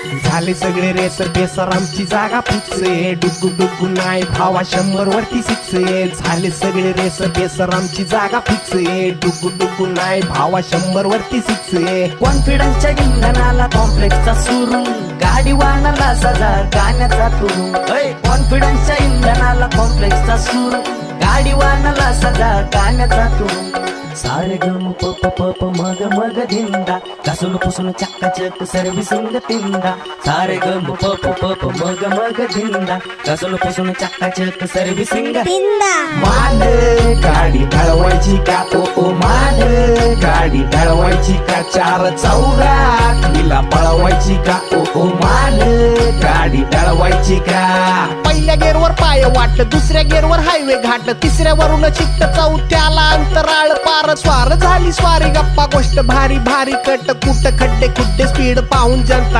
झाले सगळे रेसर बेसर आमची जागा फिक्स आहे. डुगू डुगू नाही भावा 100 वरती सिक्स आहे. झाले सगळे रेसर बेसर आमची जागा फिक्स आहे. डुगू डुगू नाही भावा 100 वरती सिक्स आहे. कॉन्फिडन्सच्या इंधनाला कॉम्प्लेक्सचा सुरू, गाडी वाहनाला सजा गाण्याचा तू. कॉन्फिडन्सच्या इंधनाला कॉम्प्लेक्सचा सुरू, गाडी वाहनाला सजा गाण्याचा तू. सारे गम प प प प मग मग धिंदा, घासून पुसून चक्काचक सर्व्हिसिंग तिंदा. सारे गम प प प प मग मग धिंदा, घासून पुसून चक्काचक सर्व्हिसिंग तिंदा. मान गाडी ढळवायची का ओ मान गाडी ढळवायची का 4 चौघात तिला पळवायची का ओ मान गाडी ढळवायची का. पहिल्या गेअरवर पाय वाट, दुसऱ्या गेअरवर हायवे घाट, तिसऱ्यावरून चित्त, चौथ्याला अंतराळ पार. स्वार झाली स्वारी गप्पा गोष्ट भारी भारी कट, कुट खड्डे खुड्डे स्पीड पाहून जनता